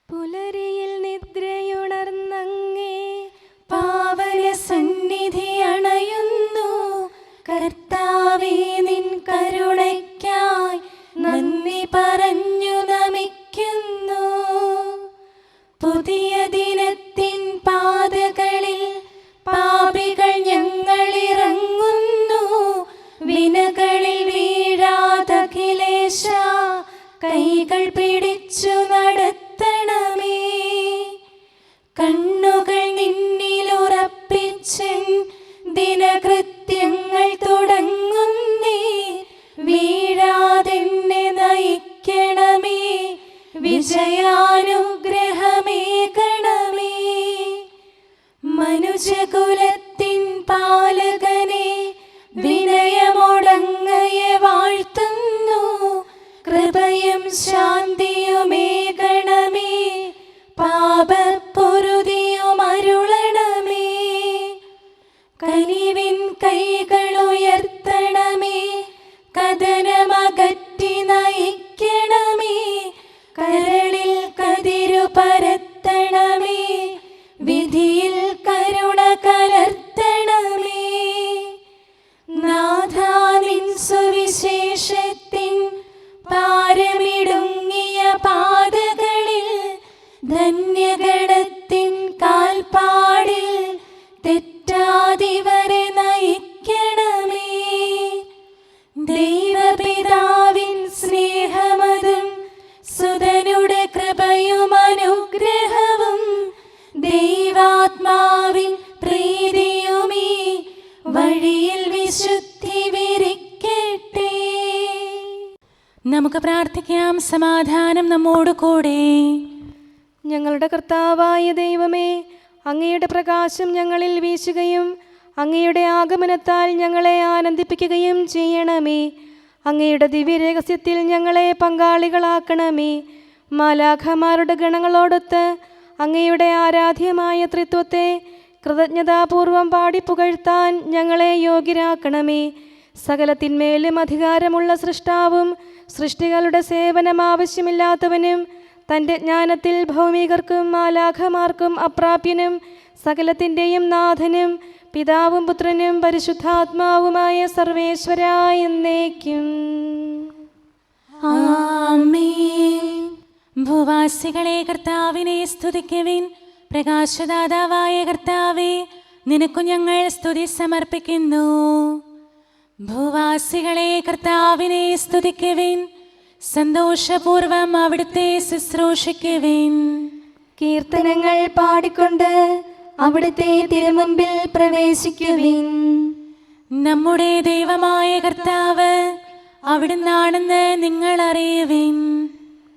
പുലരിയിൽ നിദ്രയുണർന്നങ്ങേ പാവന സന്നിധി അണയുന്നു. കർത്താവേ, നിൻ കരുണയ്ക്കായി നന്ദി പറഞ്ഞു നമിക്കുന്നു. പുതിയ ദിനത്തിൻ പാതകളിൽ പാപികൾ ഞങ്ങളിറങ്ങുന്നു. വിനകളിൽ വീഴാതഖിലേശ കൈകൾ പിടിച്ചു നടത്തണമേ. കണ്ണുകൾ നിന്നിലുറപ്പിച്ചൻ ദിനകൃത്യങ്ങൾ തുടങ്ങുന്നേ. വീഴാതെന്നെ നയിക്കണമേ, വിജയാനുഗ്രഹമേകണമേ. മനുജകുലത്തിൻ പാലകനെ വിനയമോടങ്ങയെ വാഴ്ത്തുന്നു. കൃപയും ശാന്തിയുമേകണമേ, പാപപ്പൊറുതിയും അരുളണമേ. കനിവിൻ കൈകളുയർത്തണമേ, കഥനമകറ്റി നയിക്കണമേ. കരളിൽ കതിരു പരത്തണമേ, വിധിയിൽ കരുണ കലർത്തണമേ. നാഥാ, നിൻ സുവിശേഷത്തിൻ പാരമിടുങ്ങിയ പാതകളിൽ ധന്യഗണത്തിൻ കാൽപ്പാടിൽ തെറ്റാതിവരെ നയിക്കണമേ. ദൈവപിതാവിൻ സ്നേഹമതും സുതനുടെ കൃപയും അനുഗ്രഹവും ദൈവാത്മാവിൻ പ്രീതിയുമീ വഴിയിൽ വിശുദ്ധി വിരിക്കട്ടെ. നമുക്ക് പ്രാർത്ഥിക്കാം. സമാധാനം നമ്മോട് കൂടെ. ഞങ്ങളുടെ കർത്താവായ ദൈവമേ, അങ്ങയുടെ പ്രകാശം ഞങ്ങളിൽ വീശുകയും അങ്ങയുടെ ആഗമനത്താൽ ഞങ്ങളെ ആനന്ദിപ്പിക്കുകയും ചെയ്യണമേ. അങ്ങയുടെ ദിവ്യരഹസ്യത്തിൽ ഞങ്ങളെ പങ്കാളികളാക്കണമേ. മാലാഖമാരുടെ ഗണങ്ങളോടൊത്ത് അങ്ങയുടെ ആരാധ്യമായ ത്രിത്വത്തെ കൃതജ്ഞതാപൂർവം പാടിപ്പുകഴ്ത്താൻ ഞങ്ങളെ യോഗ്യരാക്കണമേ. സകലത്തിന്മേലും അധികാരമുള്ള സൃഷ്ടാവും സൃഷ്ടികളുടെ സേവനം ആവശ്യമില്ലാത്തവനും തൻ്റെ ജ്ഞാനത്തിൽ ഭൗമികർക്കും മാലാഖമാർക്കും അപ്രാപ്യനും സകലത്തിൻ്റെയും നാഥനും പിതാവും പുത്രനും പരിശുദ്ധാത്മാവുമായ സർവേശ്വരായ എന്നേക്കും ആമേൻ. ഭൂവാസികളെ കർത്താവിനെ സ്തുതിക്കുവിൻ. പ്രകാശദാതാവായ കർത്താവേ, നിനക്കു ഞങ്ങൾ സ്തുതി സമർപ്പിക്കുന്നു. ഭൂവാസികളെ കർത്താവിനെ സ്തുതിക്കുവിൻ. സന്തോഷപൂർവം അവിടുത്തെ ശുശ്രൂഷിക്കുവിൻ. കീർത്തനങ്ങൾ പാടിക്കൊണ്ട് അവിടുത്തെ തിരുമുമ്പിൽ പ്രവേശിക്കുവിൻ. നമ്മുടെ ദൈവമായ കർത്താവ് അവിടുന്നാണെന്ന് നിങ്ങൾ അറിയുവിൻ.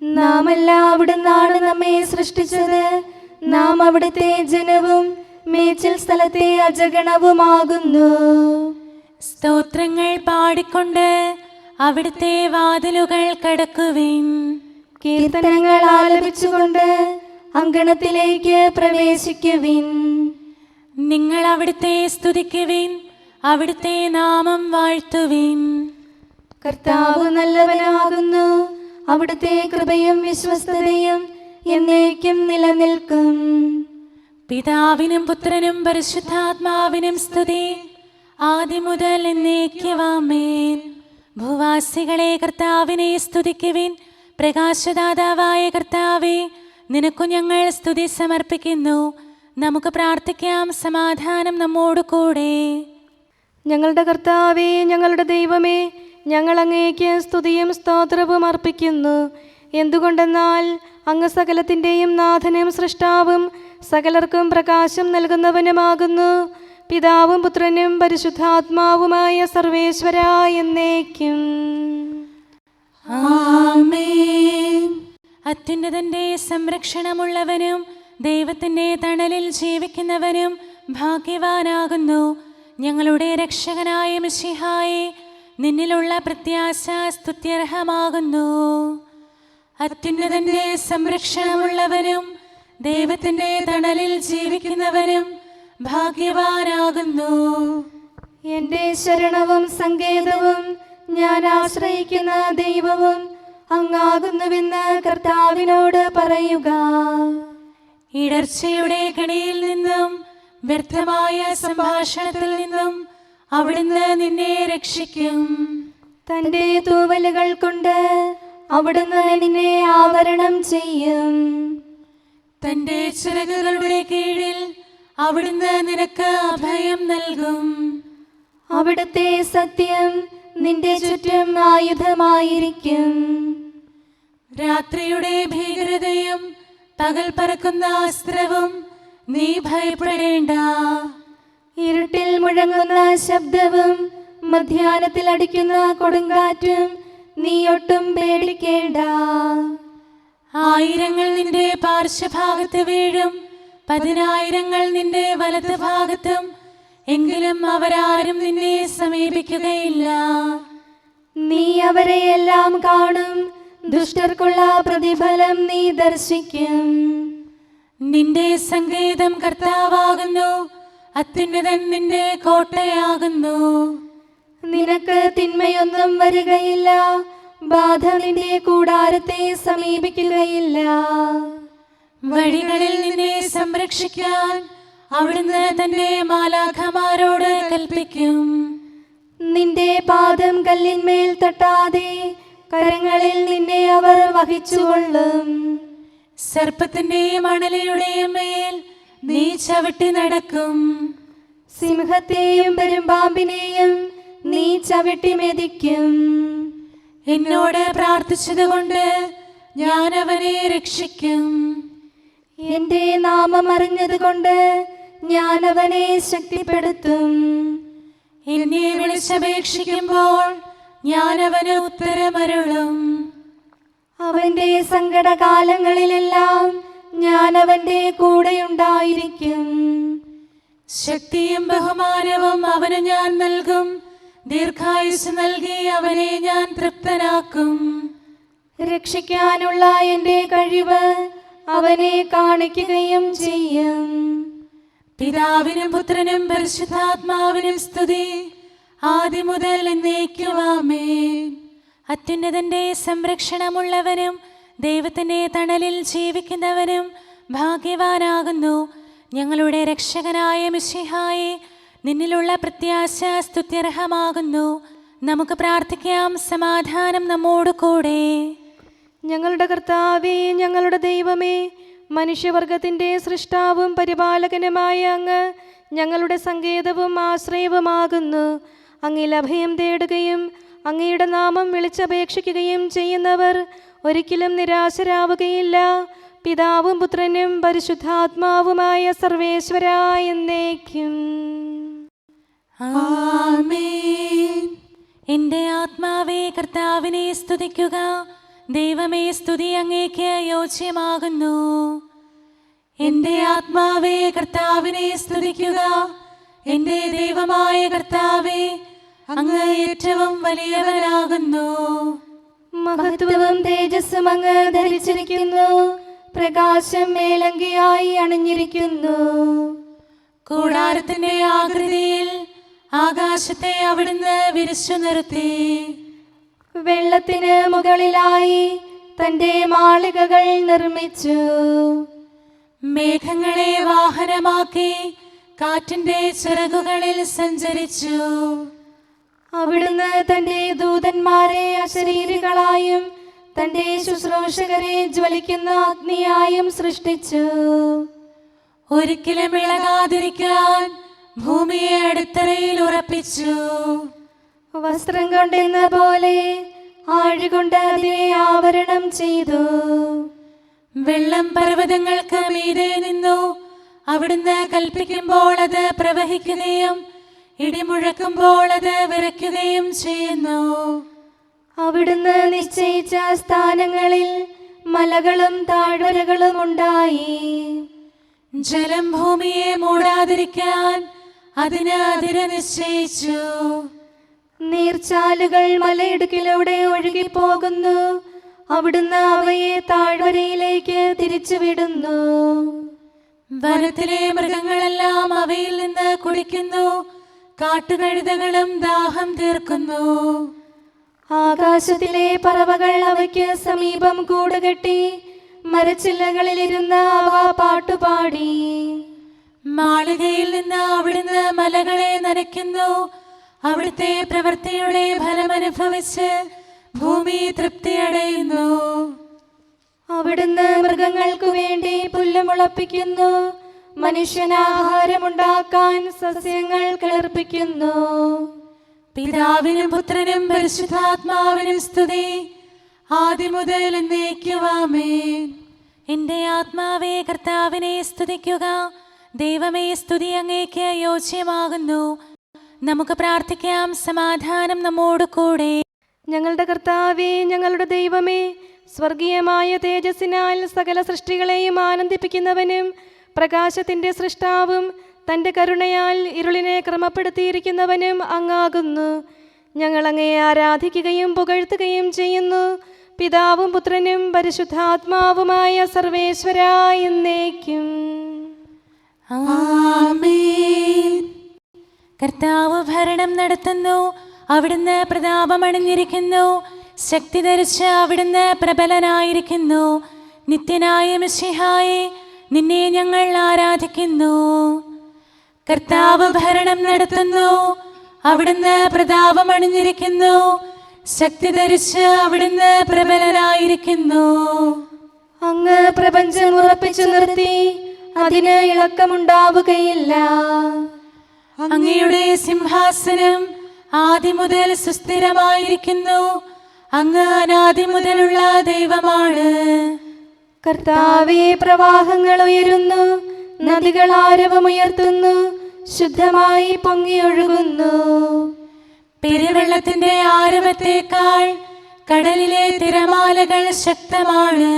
നാമല്ല അവിടുന്നാണ് നമ്മെ സൃഷ്ടിച്ചത്. നാം അവിടുത്തെ ജനവും മേച്ചിൽ സ്ഥലത്തെ അജഗണവുമാകുന്നു. സ്തോത്രങ്ങൾ പാടിക്കൊണ്ട് അവിടുത്തെ വാതിലുകൾ കടക്കുവിൻ. കീർത്തനങ്ങൾ ആലപിച്ചുകൊണ്ട് അങ്കണത്തിലേക്ക് പ്രവേശിക്കുവിൻ. നിങ്ങൾ അവിടുത്തെ സ്തുതിക്കുവിൻ, അവിടുത്തെ നാമം വാഴ്ത്തുവിൻ. കർത്താവ് നല്ലവനാകുന്നു. അവിടുത്തെ കൃപയും വിശ്വസ്തതയും എന്നേക്കും നിലനിൽക്കും. പിതാവിനും പുത്രനും പരിശുദ്ധാത്മാവിനും സ്തുതി, ആദ്യം മുതൽ എന്നേക്കും ആമേൻ. ഭൂവാസികളെ കർത്താവിനെ സ്തുതിക്കുവിൻ. പ്രകാശദാതാവായ കർത്താവേ, നിനക്കു ഞങ്ങൾ സ്തുതി സമർപ്പിക്കുന്നു. നമുക്ക് പ്രാർത്ഥിക്കാം. സമാധാനം നമ്മോട് കൂടെ. ഞങ്ങളുടെ കർത്താവേ, ഞങ്ങളുടെ ദൈവമേ, ഞങ്ങൾ അങ്ങേക്ക് സ്തുതിയും സ്തോത്രവും അർപ്പിക്കുന്നു. എന്തുകൊണ്ടെന്നാൽ അങ്ങ് സകലത്തിൻ്റെയും നാഥനും സൃഷ്ടാവും സകലർക്കും പ്രകാശം നൽകുന്നവനുമാകുന്നു. പിതാവും പുത്രനും പരിശുദ്ധാത്മാവുമായ സർവേശ്വരായ എന്നേക്കും ആമേൻ. അത്യുന്നതന്റെ സംരക്ഷണമുള്ളവനും ദൈവത്തിൻ്റെ തണലിൽ ജീവിക്കുന്നവനും ഭാഗ്യവാനാകുന്നു. ഞങ്ങളുടെ രക്ഷകനായ മിശിഹായേ, നിന്നിലുള്ള പ്രത്യാശ സ്തുത്യർഹമാകുന്നു. അത്യുന്നതന്റെ സംരക്ഷണമുള്ളവനും ദൈവത്തിൻ്റെ തണലിൽ ജീവിക്കുന്നവനും ഭാഗ്യവാനാകുന്നു. എൻ്റെ ശരണവും സങ്കേതവും ഞാൻ ആശ്രയിക്കുന്ന ദൈവവും അങ്ങാകുന്നുവെന്ന് കർത്താവിനോട് പറയുക. ഇടർച്ചയുടെ കണിയിൽ നിന്നും വ്യർത്ഥമായ സംഭാഷണത്തിൽ നിന്നും അവിടുന്ന് നിന്നെ രക്ഷിക്കും. തന്റെ തൂവലുകൾ കൊണ്ട് അവിടുന്ന് നിന്നെ ആവരണം ചെയ്യും. തന്റെ ചിറകുകളുടെ കീഴിൽ അവിടുന്ന് നിനക്ക് അഭയം നൽകും. അവിടുത്തെ സത്യം നിന്റെ ചുറ്റും ആയുധമായിരിക്കും. രാത്രിയുടെ ഭീകരതയും പകൽ പറക്കുന്ന അസ്ത്രവും നീ ഭയപ്പെടേണ്ട. ഇരുട്ടിൽ മുഴങ്ങുന്ന ശബ്ദവും മധ്യാഹ്നത്തിൽ അടിക്കുന്ന കൊടുങ്കാറ്റും നീ ഒട്ടും പേടിക്കേണ്ട. ആയിരങ്ങൾ നിന്റെ പാർശ്വഭാഗത്ത് വീഴും, 10,000 നിന്റെ വലത് ഭാഗത്തും, എങ്കിലും അവരാരും നിന്നെ സമീപിക്കുകയില്ല. നീ അവരെയെല്ലാം കാണും, ദുഷ്ടർക്കുള്ള പ്രതിഫലം നീ ദർശിക്കും. നിന്റെ സങ്കേതം കർത്താവാകുന്നു, അത്യുന്നതൻ നിന്റെ കോട്ടയാകുന്നു. നിനക്ക് തിന്മയൊന്നും വരികയില്ല, ബാധ നിന്റെ കൂടാരത്തെ സമീപിക്കുകയില്ല. വഴികളിൽ നിന്നെ സംരക്ഷിക്കാൻ അവിടുന്ന് തന്റെ മാലാഖമാരോട് കൽപ്പിക്കും. നിന്റെ പാദം കല്ലിന്മേൽ തട്ടാതെ കരങ്ങളിൽ നിന്നെ അവർ വഹിച്ചുകൊള്ളും. സർപ്പത്തിന്റെയും അണലയുടെയും മേൽ നീ ചവിട്ടി നടക്കും. സിംഹത്തെയും പെരുമ്പാമ്പിനെയും നീ ചവിട്ടി മെതിക്കും. എന്നോട് പ്രാർത്ഥിച്ചതുകൊണ്ട് ഞാൻ അവനെ രക്ഷിക്കും. എന്റെ നാമം അറിഞ്ഞതുകൊണ്ട് ഞാൻ അവനെ ശക്തിപ്പെടുത്തും. എന്നെ വിളിച്ചപേക്ഷിക്കുമ്പോൾ ഞാൻ അവന് ഉത്തരമരുളും. അവന്റെ സങ്കടകാലങ്ങളിലെല്ലാം ഞാൻ അവന്റെ കൂടെയുണ്ടായിരിക്കും. ശക്തിയും ബഹുമാനവും അവന് ഞാൻ നൽകും. ദീർഘായുസ് നൽകി അവനെ ഞാൻ തൃപ്തനാക്കും. രക്ഷിക്കാനുള്ള എന്റെ കഴിവ് അവനെ കാണിക്കുകയും ചെയ്യും. പിതാവിനും പുത്രനും പരിശുദ്ധാത്മാവിനും സ്തുതി, ആദ്യം മുതൽ എന്നേക്കും ആമേൻ. അത്യുന്നതന്റെ സംരക്ഷണമുള്ളവനും ദൈവത്തിന്റെ തണലിൽ ജീവിക്കുന്നവനും ഭാഗ്യവാനാകുന്നു ഞങ്ങളുടെ രക്ഷകനായ മിശിഹായെ. നിന്നിലുള്ള പ്രത്യാശ സ്തുത്യർഹമാകുന്നു. നമുക്ക് പ്രാർത്ഥിക്കാം. സമാധാനം നമ്മോട് കൂടെ. ഞങ്ങളുടെ കർത്താവേ, ഞങ്ങളുടെ ദൈവമേ, മനുഷ്യവർഗത്തിൻ്റെ സൃഷ്ടാവും പരിപാലകനുമായ അങ്ങ് ഞങ്ങളുടെ സങ്കേതവും ആശ്രയവുമാകുന്നു. അങ്ങിൽ അഭയം തേടുകയും അങ്ങയുടെ നാമം വിളിച്ചപേക്ഷിക്കുകയും ചെയ്യുന്നവർ ഒരിക്കലും നിരാശരാവുകയില്ല. പിതാവും പുത്രനും പരിശുദ്ധാത്മാവുമായ സർവേശ്വരായ എന്നേക്കും ആമേൻ. എൻ്റെ ആത്മാവേ കർത്താവിനെ സ്തുതിക്കുക. ദൈവമേ, സ്തുതി അങ്ങേക്ക് യോജ്യമാകുന്നു. എൻ്റെ ആത്മാവേ കർത്താവിനെ സ്തുതിക്കുക. എൻ്റെ ദൈവമായ കർത്താവേ, അങ്ങ് ഏറ്റവും വലിയവനാകുന്നു. മഹത്വവും തേജസ്സും അങ്ങ് ധരിച്ചിരിക്കുന്നു. പ്രകാശം മേലങ്കിയായി അണിഞ്ഞിരിക്കുന്നു. കൂടാരത്തിന്റെ ആകൃതിയിൽ ആകാശത്തെ അവിടുന്ന് വിരിച്ചു നിർത്തി. വെള്ളത്തിന് മുകളിലായി തന്റെ മാളികകൾ നിർമ്മിച്ചു. മേഘങ്ങളെ വാഹനമാക്കി കാറ്റിന്റെ ചിറകുകളിൽ സഞ്ചരിച്ചു. അവിടുന്ന് തന്റെ ദൂതന്മാരെ അശരീരികളായും തന്റെ ശുശ്രൂഷകരെ ജ്വലിക്കുന്ന അഗ്നിയായും സൃഷ്ടിച്ചു. ഒരിക്കലും ഇളകാതിരിക്കാൻ ഭൂമിയെ അടിത്തറയിൽ ഉറപ്പിച്ചു. വസ്ത്രം കൊണ്ടെന്ന പോലെ ആഴികൊണ്ട് അതിനെ ആവരണം ചെയ്തു. വെള്ളം പർവ്വതങ്ങൾക്ക് മീതെ നിന്നു. അവിടുന്ന് കൽപ്പിക്കുമ്പോൾ അത് പ്രവഹിക്കുകയും ഇടിമുഴക്കുമ്പോൾ അത് വിറയ്ക്കുകയും ചെയ്യുന്നു. അവിടുന്ന് നിശ്ചയിച്ച സ്ഥാനങ്ങളിൽ മലകളും താഴ്വരകളും ഉണ്ടായി. ജലം ഭൂമിയെ മൂടാതിരിക്കാൻ അതിന് അതിര് നിശ്ചയിച്ചു. നീർച്ചാലുകൾ മലയിടുക്കിലൂടെ ഒഴുകിപ്പോകുന്നു. അവിടുന്ന് അവയെ താഴ്വരയിലേക്ക് തിരിച്ചുവിടുന്നു. വനത്തിലെ മൃഗങ്ങളെല്ലാം അവയിൽ നിന്ന് കുടിക്കുന്നു. കാട്ടുകഴുതകളും ദാഹം തീർക്കുന്നു. ആകാശത്തിലെ പറവകൾ അവയ്ക്ക് സമീപം കൂടുകെട്ടി മരച്ചില്ലകളിലിരുന്ന് അവ പാട്ടുപാടി. മാളികയിൽ നിന്ന് അവിടുന്ന് മലകളെ നനയ്ക്കുന്നു. അവിടുത്തെ പ്രവൃത്തിയുടെ ഫലമനുഭവിച്ച് ഭൂമി തൃപ്തിയടയുന്നു. അവിടുന്ന് മൃഗങ്ങൾക്കു വേണ്ടി പുല്ല് മുളപ്പിക്കുന്നു. മനുഷ്യനാഹാരമുണ്ടാക്കാൻ സസ്യങ്ങൾ കിളിർപ്പിക്കുന്നു. പിതാവിനും പുത്രനും പരിശുദ്ധാത്മാവിനും സ്തുതി, ആദ്യം മുതൽ എന്നേക്കും ആമേൻ. എന്റെ ആത്മാവേ കർത്താവിനെ സ്തുതിക്കുക. ദൈവമേ, സ്തുതി അങ്ങേക്ക് യോജ്യമാകുന്നു. നമുക്ക് പ്രാർത്ഥിക്കാം. സമാധാനം നമ്മോട് കൂടെ. ഞങ്ങളുടെ കർത്താവേ, ഞങ്ങളുടെ ദൈവമേ, സ്വർഗീയമായ തേജസ്സിനാൽ സകല സൃഷ്ടികളെയും ആനന്ദിപ്പിക്കുന്നവനും പ്രകാശത്തിൻ്റെ സൃഷ്ടാവും തൻ്റെ കരുണയാൽ ഇരുളിനെ ക്രമപ്പെടുത്തിയിരിക്കുന്നവനും അങ്ങാകുന്നു. ഞങ്ങൾ അങ്ങയെ ആരാധിക്കുകയും പുകഴ്ത്തുകയും ചെയ്യുന്നു. പിതാവും പുത്രനും പരിശുദ്ധാത്മാവുമായ സർവേശ്വരാ എന്നേക്കും ആമേൻ. കർത്താവ് ഭരണം നടത്തുന്നു. അവിടുന്ന് പ്രതാപമണിഞ്ഞിരിക്കുന്നു. ശക്തി ധരിച്ച് അവിടുന്ന് പ്രബലനായിരിക്കുന്നു. നിത്യനായ മിശിഹായെ, നിന്നെ ഞങ്ങൾ ആരാധിക്കുന്നു. കർത്താവ് ഭരണം നടത്തുന്നു. അവിടുന്ന് പ്രതാപമണിഞ്ഞിരിക്കുന്നു. ശക്തി ധരിച്ച് അവിടുന്ന് പ്രബലനായിരിക്കുന്നു. അങ്ങ് പ്രപഞ്ചം ഉറപ്പിച്ചു നിർത്തി, അതിന് ഇളക്കമുണ്ടാവുകയില്ല. അങ്ങയുടെ സിംഹാസനം ആദ്യം മുതൽ സുസ്ഥിരമായിരിക്കുന്നു. അങ്ങ് അനാദി മുതലുള്ള ദൈവമാണ്. കർത്താവേ, പ്രവാഹങ്ങൾ ഉയരുന്നു, നദികൾ ആരവമുയർത്തുന്നു, ശുദ്ധമായി പൊങ്ങിയൊഴുകുന്നു. പെരുവെള്ളത്തിന്റെ ആരവത്തേക്കാൾ കടലിലെ തിരമാലകൾ ശക്തമാണ്.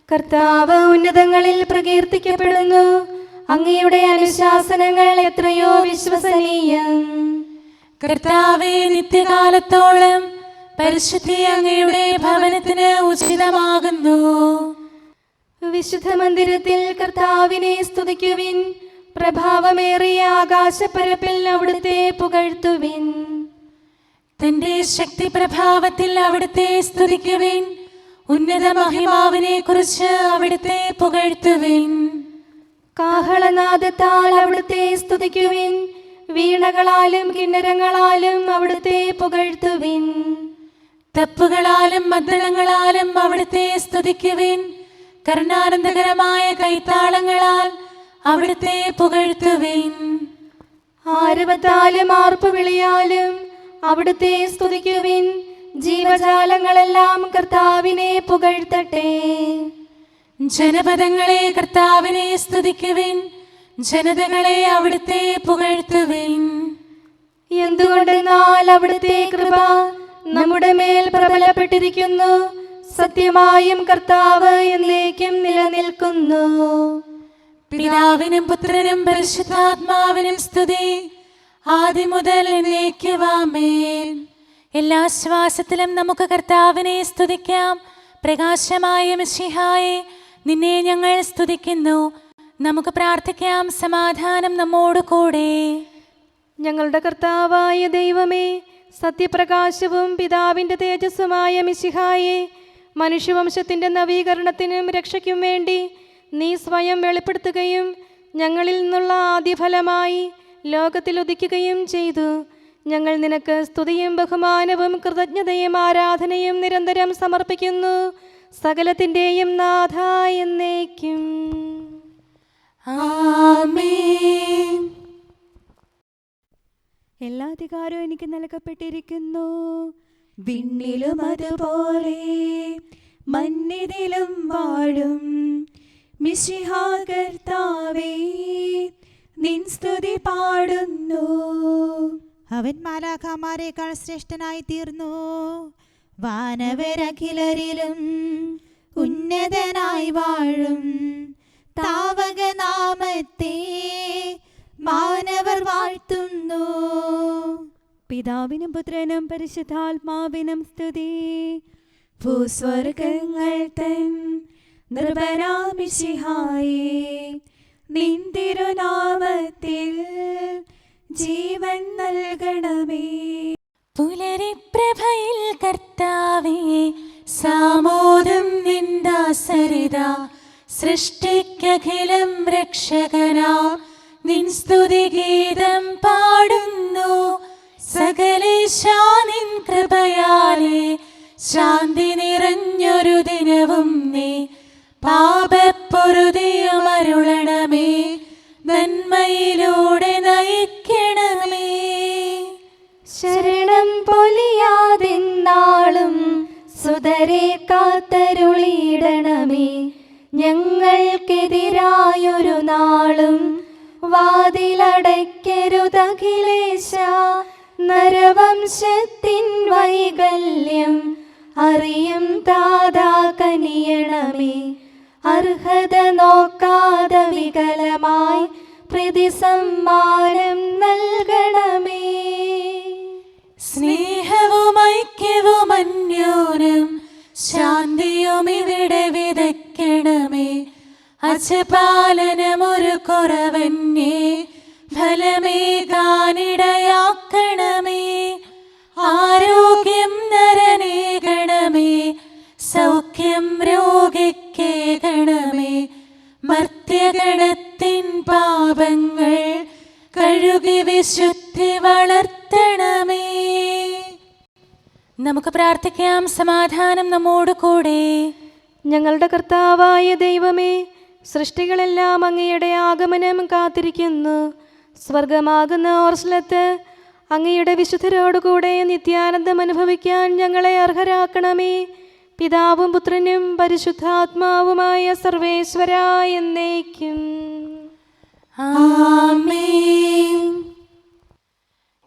കർത്താവ് ഉന്നതങ്ങളിൽ പ്രകീർത്തിക്കപ്പെടുന്നു. അങ്ങയുടെ അനുശാസനങ്ങൾ എത്രയോ വിശ്വസനീയം. കർത്താവേ, നിത്യകാലത്തോളം പരിശുദ്ധി അങ്ങയുടെ ഭവനത്തിന് ഉചിതമാകുന്നു. വിശുദ്ധ മന്ദിരത്തിൽ കർത്താവിനെ സ്തുതിക്കുവിൻ. പ്രഭാവമേറിയ ആകാശപ്പരപ്പിൽ അവിടുത്തെ പുകഴ്ത്തുവിൻ. തന്റെ ശക്തി പ്രഭാവത്തിൽ അവിടുത്തെ സ്തുതിക്കുവിൻ. ഉന്നത മഹിമാവിനെ കുറിച്ച് അവിടുത്തെ പുകഴ്ത്തുവിൻ. കാഹളനാദത്താൽ അവിടുത്തെ സ്തുതിക്കുവിൻ. വീണകളാലും കിന്നരങ്ങളാലും അവിടുത്തെ പുകഴ്ത്തുവിൻ. തപ്പുകളാലും മദ്ദളങ്ങളാലും അവിടുത്തെ സ്തുതിക്കുവിൻ. കരുണാനന്ദകരമായ കൈത്താളങ്ങളാൽ അവിടുത്തെ പുകഴ്ത്തുവിൻ. ആരവത്താലും ആർപ്പുവിളിയാലും അവിടുത്തെ സ്തുതിക്കുവിൻ. ജീവജാലങ്ങളെല്ലാം കർത്താവിനെ പുകഴ്ത്തട്ടെ. ജനപദങ്ങളെ കർത്താവിനെ സ്തുതിക്കുവിൻ. ജനതകളെ അവിടുത്തെ പുകഴ്ത്തുവിൻ. എന്തുകൊണ്ടെന്നാൽ അവിടുത്തെ കൃപ നമ്മുടെ മേൽ പ്രബലപ്പെട്ടിരിക്കുന്നു. സത്യമായും കർത്താവ് എന്നേക്കും നിലനിൽക്കുന്നു. പിതാവിനും പുത്രനും പരിശുദ്ധാത്മാവിനും സ്തുതി, ആദ്യം മുതൽ എന്നേക്കും ആമേൻ. എല്ലാ ശ്വാസത്തിലും നമുക്ക് കർത്താവിനെ സ്തുതിക്കാം. പ്രകാശമായ മിശിഹായെ, നിന്നെ ഞങ്ങൾ സ്തുതിക്കുന്നു. നമുക്ക് പ്രാർത്ഥിക്കാം. സമാധാനം നമ്മോട് കൂടെ. ഞങ്ങളുടെ കർത്താവായ ദൈവമേ, സത്യപ്രകാശവും പിതാവിൻ്റെ തേജസ്സുമായ മിശിഹായെ, മനുഷ്യവംശത്തിൻ്റെ നവീകരണത്തിനും രക്ഷയ്ക്കും വേണ്ടി നീ സ്വയം വെളിപ്പെടുത്തുകയും ഞങ്ങളിൽ നിന്നുള്ള ആദ്യഫലമായി ലോകത്തിൽ ഉദിക്കുകയും ചെയ്തു. ഞങ്ങൾ നിനക്ക് സ്തുതിയും ബഹുമാനവും കൃതജ്ഞതയും ആരാധനയും നിരന്തരം സമർപ്പിക്കുന്നു. സകലത്തിൻ്റെയും നാഥ എന്നേക്കും ആമേൻ. എല്ലാ അധികാരവും എനിക്ക് നൽകപ്പെട്ടിരിക്കുന്നു. വിണ്ണിലും അതുപോലെ മണ്ണിതിലും വാഴും മിശിഹാ കർത്താവേ, നിൻ സ്തുതി പാടുന്നു. അവൻ മാലാഖമാരേക്കാൾ ശ്രേഷ്ഠനായി തീർന്നു. വാനവരഖിലരിലും ഉന്നതനായി വാഴും താവകനാമത്തെ മാനവർ വാഴ്ത്തുന്നു. പിതാവിനും പുത്രനും പരിശുദ്ധാത്മാവിനും സ്തുതി. ഭൂസ്വർഗങ്ങൾ തൻ നൃപരാമിശിഹായേ, നിൻ തിരുനാമത്തിൽ ജീവൻ നൽകണമേ. പുലരിപ്രഭയിൽ കർത്താവേ സാമോദം നിന്ദാസരിത സൃഷ്ടിക്കഖിലം രക്ഷകനാ നിൻ സ്തുതിഗീതം പാടുന്നു. സകലേശാ നിൻ കൃപയാലേ ശാന്തി നിറഞ്ഞൊരു ദിനവും നീ പാപപ്പൊറുതിയുമരുളണമേ നന്മയിലൂടെ നയിക്കണമേ. ശരണം പൊലിയാതെന്നാളും സുതരെ കാത്തരുളിയിടണമേ. ഞങ്ങൾക്കെതിരായൊരു നാളും വാതിലടയ്ക്കരുതഖിലേശ. നരവംശത്തിൻ വൈകല്യം അറിയും താതാ കനിയണമേ. അർഹത നോക്കാതെ വികലമായി പ്രതിസമ്മാനം നൽകണമേ. സ്നേഹവും ഐക്യവും അന്യോന്യം ശാന്തിയും ഇവിടെ വിതയ്ക്കണമേ. അജപാലനമൊരു കുറവന്യേ ഫലമേകാനിടയാക്കണമേ. ആരോഗ്യം നരനേകണമേ സൗഖ്യം രോഗിക്കേകണമേ. മർത്യഗണത്തിൻ പാപങ്ങൾ കഴുകി വിശുദ്ധി വളർത്തണമേ. നമുക്ക് പ്രാർത്ഥിക്കാം. സമാധാനം നമ്മോട് കൂടെ. ഞങ്ങളുടെ കർത്താവായ ദൈവമേ, സൃഷ്ടികളെല്ലാം അങ്ങയുടെ ആഗമനം കാത്തിരിക്കുന്നു. സ്വർഗമാകുന്ന ഓർസ്ലത്ത് അങ്ങയുടെ വിശുദ്ധരോടുകൂടെ നിത്യാനന്ദം അനുഭവിക്കാൻ ഞങ്ങളെ അർഹരാക്കണമേ. പിതാവും പുത്രനും പരിശുദ്ധാത്മാവുമായ സർവേശ്വര എന്നേക്കും. ആമേൻ.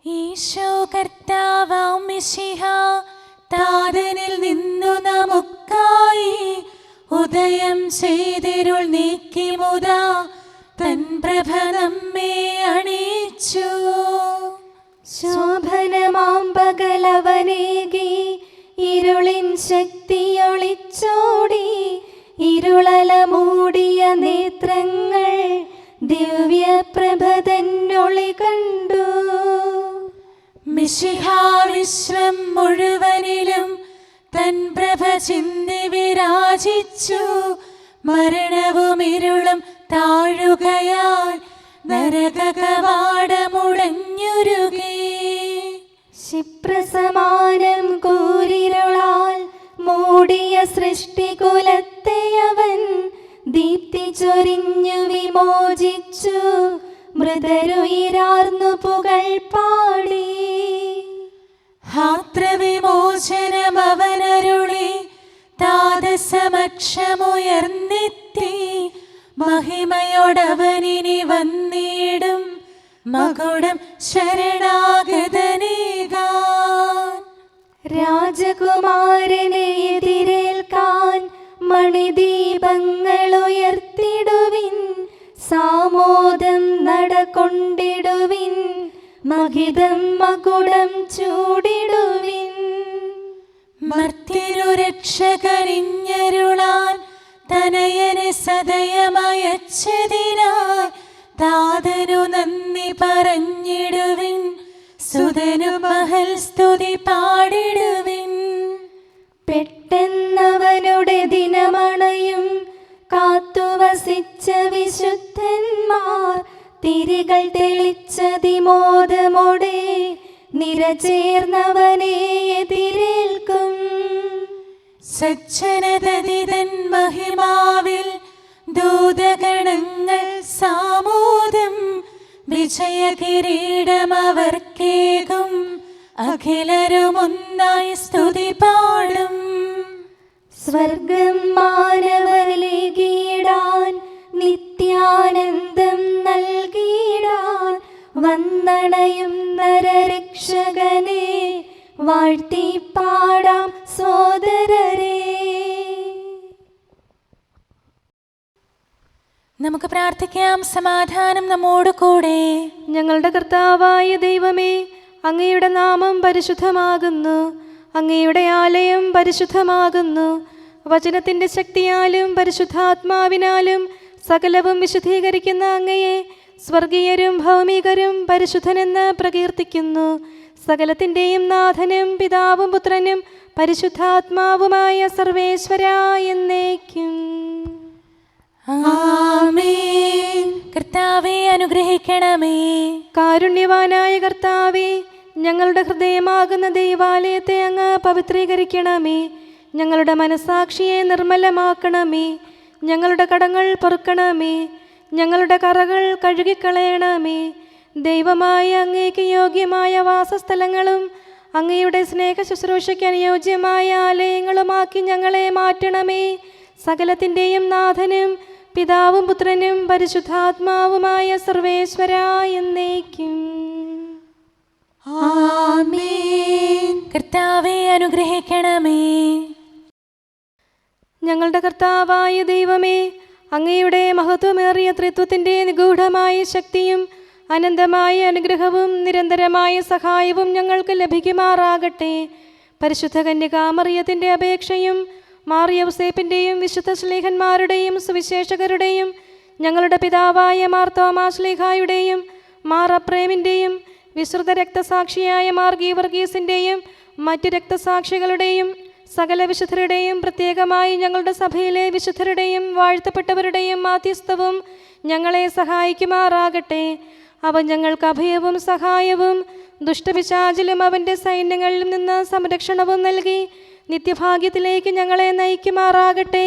ഈശോ കർത്താവാം മിശിഹ താതനിൽ നിന്നു നമുക്കായി ഉദയം ചെയ്തിരുൾ നീക്കി മുതാ തൻ പ്രഭ നമ്മെ അണിയിച്ചു. ശോഭനമാം പകലവനേകി ഇരുളിൻ ശക്തിയൊളിച്ചോടി. ഇരുളല മൂടിയ നേത്രങ്ങൾ ദിവ്യപ്രഭതന്നൊളി കണ്ടു. മിശിഹാ വിശ്വം മുഴുവനിലും തൻ പ്രഭ ചിന്തി വിരാജിച്ചു. മരണവും ഇരുളും താഴുകയാൽ നരകകവാടമുടഞ്ഞുരുകി. ക്ഷിപ്രസമാനം കൂരിരുളാൽ മൂടിയ സൃഷ്ടികുലത്തെ അവൻ ദീപ്തി ചൊരിഞ്ഞു വിമോചിച്ചു. മൃതരുയിരാർന്നു പുകൾ പാടി. ഹാത്രവിമോചനം അവനരുളി താതസമക്ഷമുയർന്നെത്തി. മഹിമയോടവനിനി വന്നിടും മകുടം ശരണാഗതനേകാൻ. രാജകുമാരനെ എതിരേൽക്കാൻ മണിദീപങ്ങൾ ഉയർത്തിടുവിൻ. സാമോദം നടകൊണ്ടിടുവിൻ. മഹിതം മകുടം ചൂടിടുവിൻ. മർത്യരു രക്ഷകരിഞ്ഞരുളാൻ തനയനെ സദയമയച്ചതിനായി താതനു നന്ദി പറഞ്ഞിടുവിൻ. സുതനു മഹൽ സ്തുതി പാടിടുവിൻ. പെട്ടെന്നവനുടെ ദിനമണയും കാത്തുവസിച്ച വിശുദ്ധന്മാർ തിരികൾ തെളിച്ചതിമോദമോടെ നിരചേർന്നവനെ എതിരേൽക്കും. സജ്ജനതതിതൻ മഹിമാവിൽ ദൂതഗണങ്ങൾ സാമോദം. വിജയകിരീടം അവർക്കേകും അഖിലരുമൊന്നായി സ്തുതി പാടും. സ്വർഗം മാനവരിലേകിടാൻ നിത്യാനന്ദം നൽകിടാൻ വന്ദണയും നരരക്ഷകനെ വാഴ്ത്തി പാടാം സോദരരെ. നമുക്ക് പ്രാർത്ഥിക്കാം. സമാധാനം നമ്മോട് കൂടെ. ഞങ്ങളുടെ കർത്താവായ ദൈവമേ, അങ്ങയുടെ നാമം പരിശുദ്ധമാകുന്നു. അങ്ങയുടെ ആലയം പരിശുദ്ധമാകുന്നു. വചനത്തിൻ്റെ ശക്തിയാലും പരിശുദ്ധാത്മാവിനാലും സകലവും വിശുദ്ധീകരിക്കുന്ന അങ്ങയെ സ്വർഗീയരും ഭൗമികരും പരിശുദ്ധനെന്ന് പ്രകീർത്തിക്കുന്നു. സകലത്തിൻ്റെയും നാഥനും പിതാവും പുത്രനും പരിശുദ്ധാത്മാവുമായ സർവേശ്വരാ എന്നേക്കും. ആമേൻ. കർത്താവേ അനുഗ്രഹിക്കണമേ. കാരുണ്യവാനായ കർത്താവേ, ഞങ്ങളുടെ ഹൃദയമാകുന്ന ദൈവാലയത്തെ അങ്ങ് പവിത്രീകരിക്കണമേ. ഞങ്ങളുടെ മനസാക്ഷിയെ നിർമ്മലമാക്കണമേ. ഞങ്ങളുടെ കടങ്ങൾ പൊറുക്കണമേ. ഞങ്ങളുടെ കറകൾ കഴുകിക്കളയണമേ. ദൈവമായ അങ്ങേക്ക് യോഗ്യമായ വാസസ്ഥലങ്ങളും അങ്ങയുടെ സ്നേഹ ശുശ്രൂഷയ്ക്ക് അനുയോജ്യമായ ആലയങ്ങളുമാക്കി ഞങ്ങളെ മാറ്റണമേ. സകലത്തിൻ്റെയും നാഥനും പിതാവും പുത്രനും പരിശുദ്ധാത്മാവുമായ സർവേശ്വരാ എന്നേക്കും. ആമേൻ. കർത്താവേ അനുഗ്രഹിക്കണമേ. ഞങ്ങളുടെ കർത്താവായ ദൈവമേ, അങ്ങയുടെ മഹത്വമേറിയ ത്രിത്വത്തിൻ്റെ നിഗൂഢമായ ശക്തിയും അനന്തമായ അനുഗ്രഹവും നിരന്തരമായ സഹായവും ഞങ്ങൾക്ക് ലഭിക്കുമാറാകട്ടെ. പരിശുദ്ധ കന്യകാമറിയത്തിൻ്റെ അപേക്ഷയും മാറിയൗസേപ്പിൻ്റെയും വിശുദ്ധ ശ്ലീഹന്മാരുടെയും സുവിശേഷകരുടെയും ഞങ്ങളുടെ പിതാവായ മാർ തോമാ ശ്ലീഹായുടെയും മാർ അപ്രേമിൻ്റെയും വിശ്രുത രക്തസാക്ഷിയായ മാർ ഗീവർഗീസിൻ്റെയും മറ്റു രക്തസാക്ഷികളുടെയും സകല വിശുദ്ധരുടെയും പ്രത്യേകമായി ഞങ്ങളുടെ സഭയിലെ വിശുദ്ധരുടെയും വാഴ്ത്തപ്പെട്ടവരുടെയും മാധ്യസ്ഥവും ഞങ്ങളെ സഹായിക്കുമാറാകട്ടെ. അവൻ ഞങ്ങൾക്ക് അഭയവും സഹായവും ദുഷ്ടപിശാചിലും അവൻ്റെ സൈന്യങ്ങളിൽ നിന്ന് സംരക്ഷണവും നൽകി നിത്യഭാഗ്യത്തിലേക്ക് ഞങ്ങളെ നയിക്കുമാറാകട്ടെ.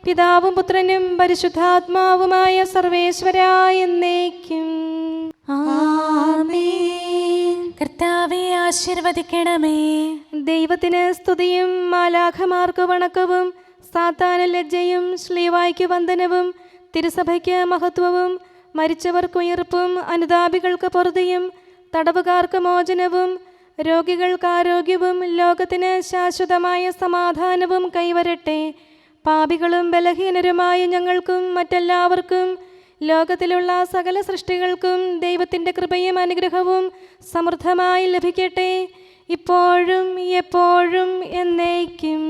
പിതാവും പുത്രനും പരിശുദ്ധാത്മാവുമായ സർവേശ്വരാ എന്നേക്കും. ആമേൻ. കർത്താവേ ആശീർവദിക്കണമേ. ദൈവത്തിന് സ്തുതിയും മാലാഖമാർക്ക് വണക്കവും സാത്താന് ലജ്ജയും ശ്ലീവായ്ക്ക് വന്ദനവും തിരുസഭയ്ക്ക് മഹത്വവും മരിച്ചവർക്ക് ഉയർപ്പും അനുതാപികൾക്ക് പൊറുതിയും തടവുകാർക്ക് മോചനവും രോഗികൾക്ക് ആരോഗ്യവും ലോകത്തിന് ശാശ്വതമായ സമാധാനവും കൈവരട്ടെ. പാപികളും ബലഹീനരുമായ ഞങ്ങൾക്കും മറ്റെല്ലാവർക്കും ലോകത്തിലുള്ള സകല സൃഷ്ടികൾക്കും ദൈവത്തിൻ്റെ കൃപയും അനുഗ്രഹവും സമൃദ്ധമായി ലഭിക്കട്ടെ, ഇപ്പോഴും എപ്പോഴും എന്നേക്കും.